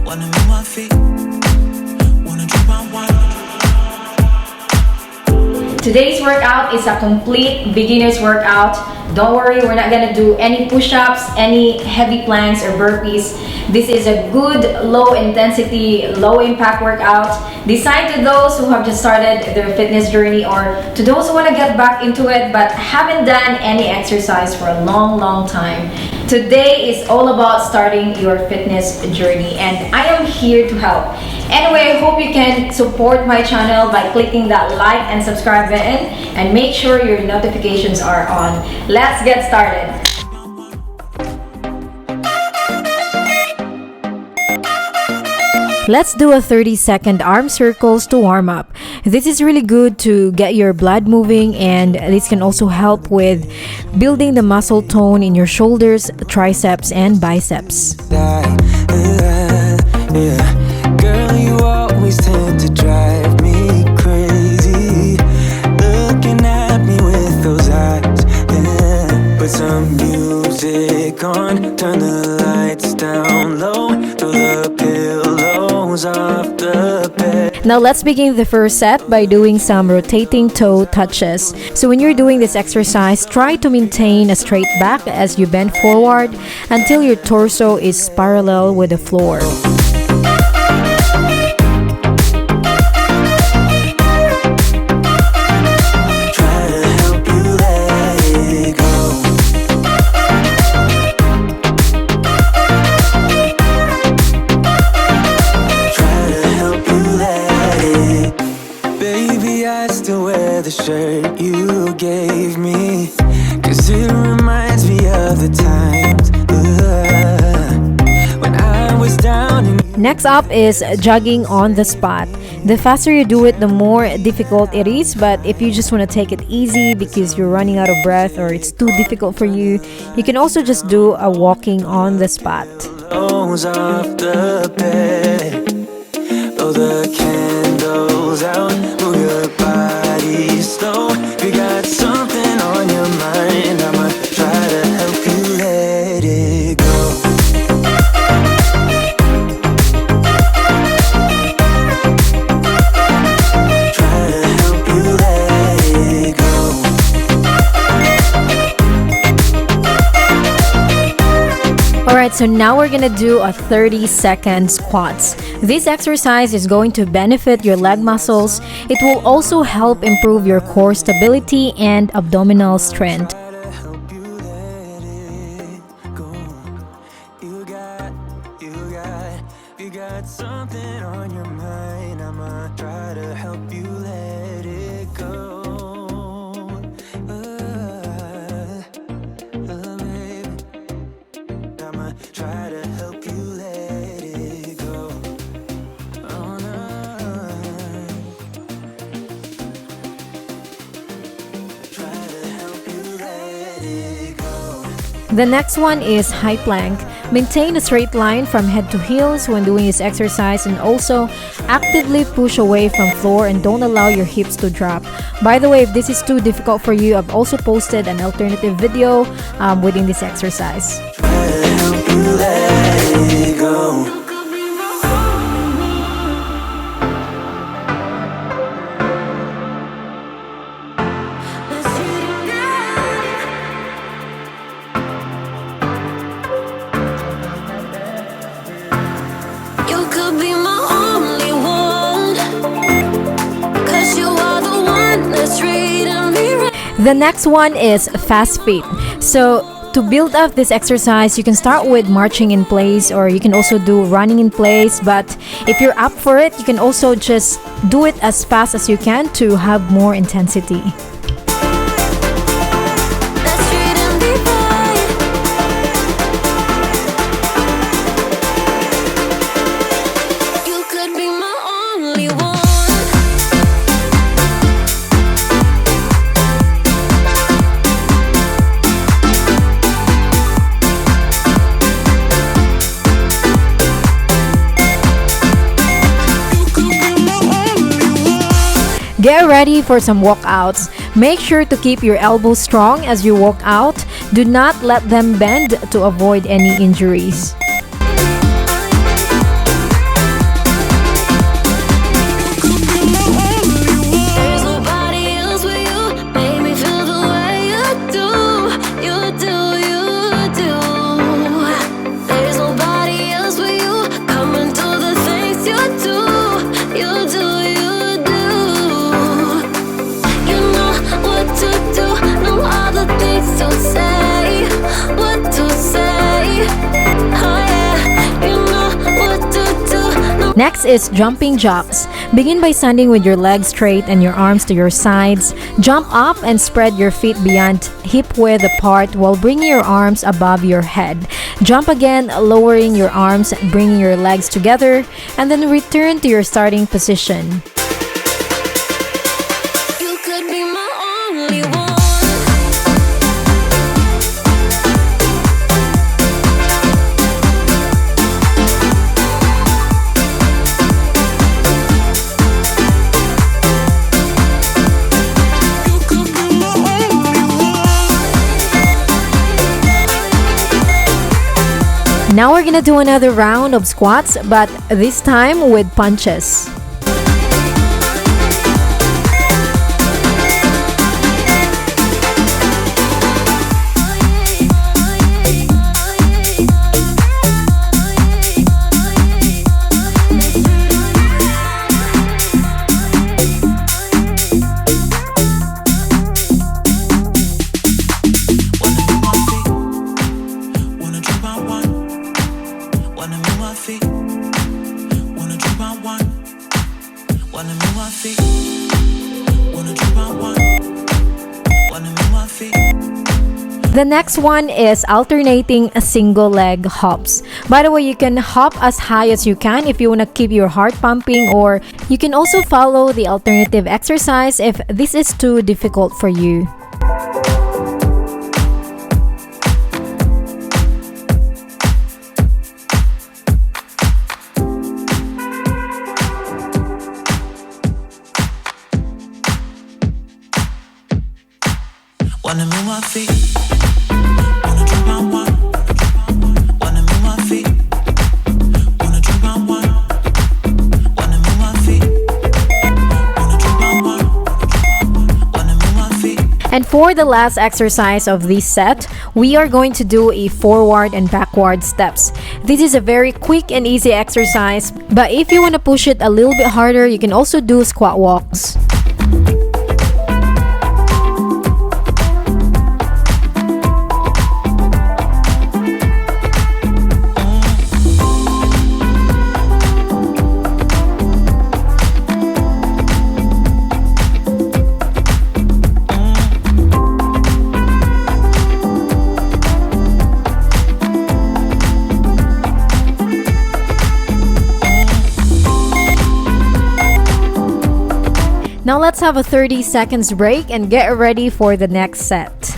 Wanna move my feet, wanna drink my wine. Today's workout is a complete beginner's workout. Don't worry, we're not gonna do any push-ups, any heavy planks or burpees. This is a good low intensity, low impact workout designed to those who have just started their fitness journey or to those who wanna get back into it but haven't done any exercise for a long time. Today is all about starting your fitness journey and I am here to help. Anyway, I hope you can support my channel by clicking that like and subscribe button and make sure your notifications are on. Let's get started. Let's do a 30-second arm circles to warm up. This is really good to get your blood moving and this can also help with building the muscle tone in your shoulders, triceps, and biceps. Girl, you always tend to drive me crazy, looking at me with those eyes. Put some music on, turn the lights down low, throw the pillows off the bed. Now let's begin the first set by doing some rotating toe touches. So when you're doing this exercise, try to maintain a straight back as you bend forward until your torso is parallel with the floor. The shirt you gave me, 'cause it reminds me of the times when I was down and Next up is jogging on the spot. The faster you do it, the more difficult it is, but if you just want to take it easy because you're running out of breath or it's too difficult for you, you can also just do a walking on the spot. clothes off the bed, blow the candles out, move your body slow. If you got something on your mind, I'ma try to help you let it go. Try to help you let it go. Alright, so now we're gonna do a 30-second squats. This exercise is going to benefit your leg muscles. It will also help improve your core stability and abdominal strength. You got something on your mind, I'ma try to help you let it go. Baby, I'ma try to help you let it go. Oh, no. Try to help you let it go. The next one is high plank. Maintain a straight line from head to heels when doing this exercise and also actively push away from floor and don't allow your hips to drop. By the way, if this is too difficult for you, I've also posted an alternative video within this exercise. Try to help you let it go. You could be my only one, 'cause you are the one that's treating me right. The next one is fast feet. So to build up this exercise, you can start with marching in place or you can also do running in place. But if you're up for it, you can also just do it as fast as you can to have more intensity. That's treating me right. You could be my only one. Get ready for some walkouts. Make sure to keep your elbows strong as you walk out. Do not let them bend to avoid any injuries. Next is jumping jacks. Begin by standing with your legs straight and your arms to your sides. Jump up and spread your feet beyond hip width apart while bringing your arms above your head. Jump again, lowering your arms, bringing your legs together, and then return to your starting position. You could be my only one. Now we're gonna do another round of squats, but this time with punches. Wanna drink my wine, wanna move my feet. Wanna drink my wine, wanna move my feet. Wanna drink my wine, wanna move my feet. The next one is alternating a single leg hops. By the way, you can hop as high as you can if you want to keep your heart pumping, or you can also follow the alternative exercise if this is too difficult for you. Wanna move my feet. Wanna drink my wine. Wanna move my feet. Wanna drink my wine. Wanna move my feet. Wanna drink my wine. Wanna move my feet. And for the last exercise of this set, we are going to do a forward and backward steps. This is a very quick and easy exercise, but if you want to push it a little bit harder, you can also do squat walks. Now let's have a 30 seconds break and get ready for the next set.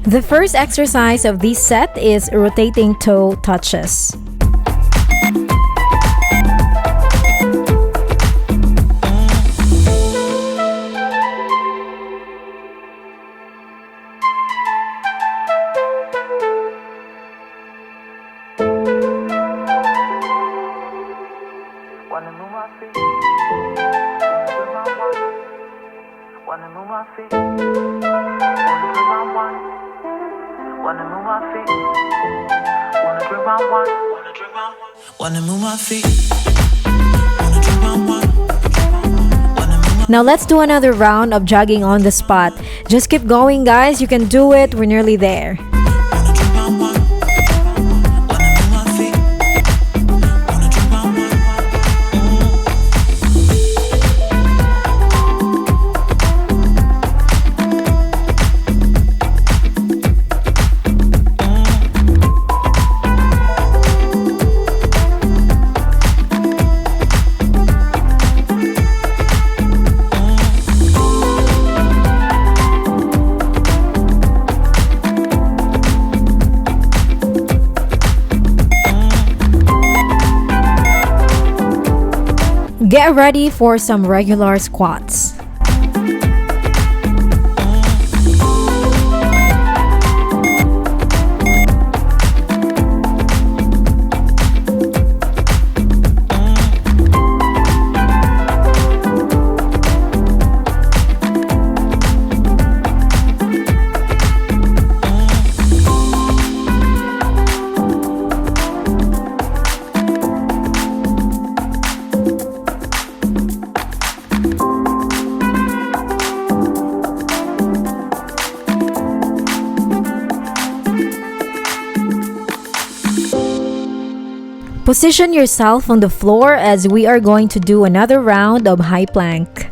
The first exercise of this set is rotating toe touches. Wanna move my feet. Wanna move my feet. Wanna drink my wine. Wanna move my feet. Wanna drink my wine. Wanna drink my wine. Wanna move my feet. Wanna drink my wine. Wanna move my Now let's do another round of jogging on the spot. Just keep going, guys. You can do it. We're nearly there. Wanna drink my wine. Wanna move my feet. Wanna drink my wine. Get ready for some regular squats. Position yourself on the floor as we are going to do another round of high plank.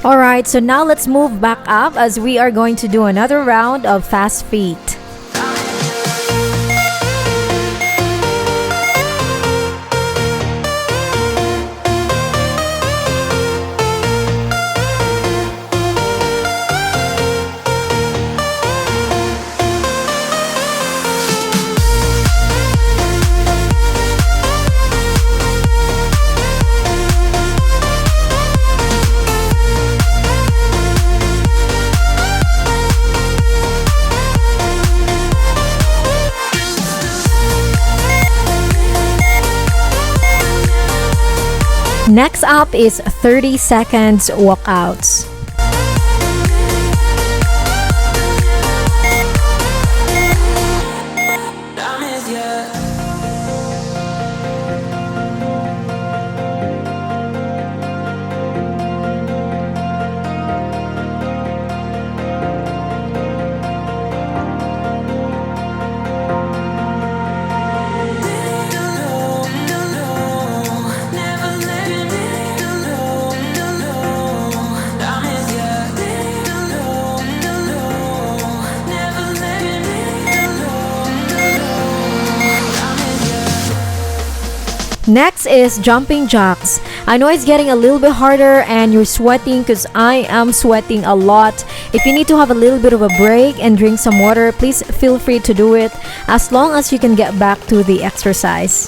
Alright, so now let's move back up as we are going to do another round of fast feet. Next up is 30 seconds walkouts. Next is jumping jacks. I know it's getting a little bit harder and you're sweating because I am sweating a lot. If you need to have a little bit of a break and drink some water, please feel free to do it as long as you can get back to the exercise.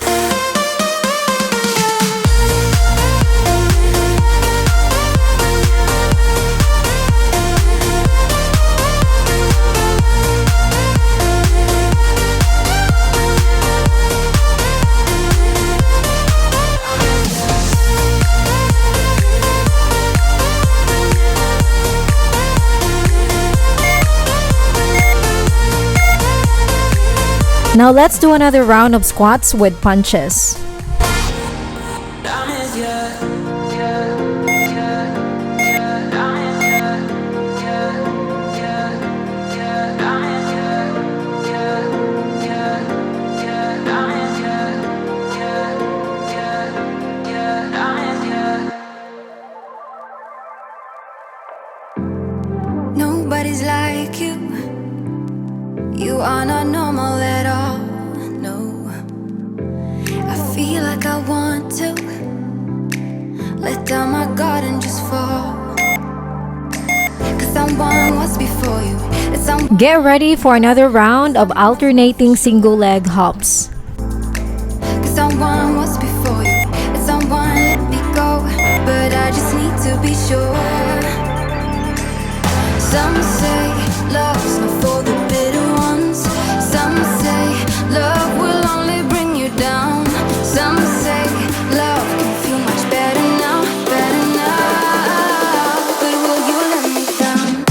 Now let's do another round of squats with punches. Nobody's like you. You are not normal at all, no. I feel like I want to let down my guard and just fall. Cause someone was before you. Get ready for another round of alternating single leg hops. Cause someone was before you. And someone let me go, but I just need to be sure. Some say love's not for the bitter ones. Some say love will only bring you down. Some say love can feel much better now, better now. But will you let me down?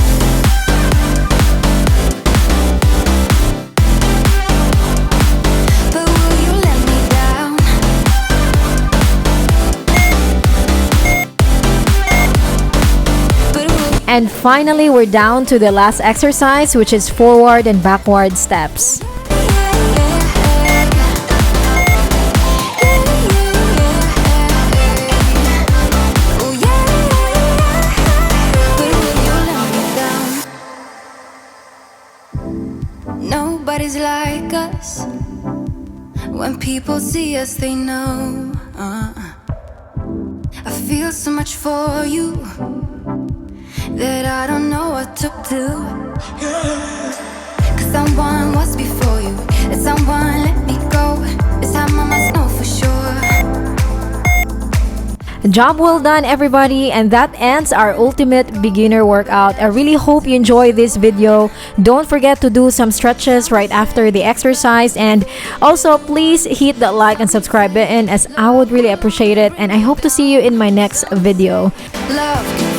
But will you let me down? But will And finally, we're down to the last exercise, which is forward and backward steps. Nobody's like us. When people see us, they know. I feel so much for you that I don't know what to do. Cause someone was before you, and someone let me go. This time I must know for sure. Job well done, everybody, and that ends our ultimate beginner workout. I really hope you enjoy this video. Don't forget to do some stretches right after the exercise, and also please hit that like and subscribe button, as I would really appreciate it, and I hope to see you in my next video. Love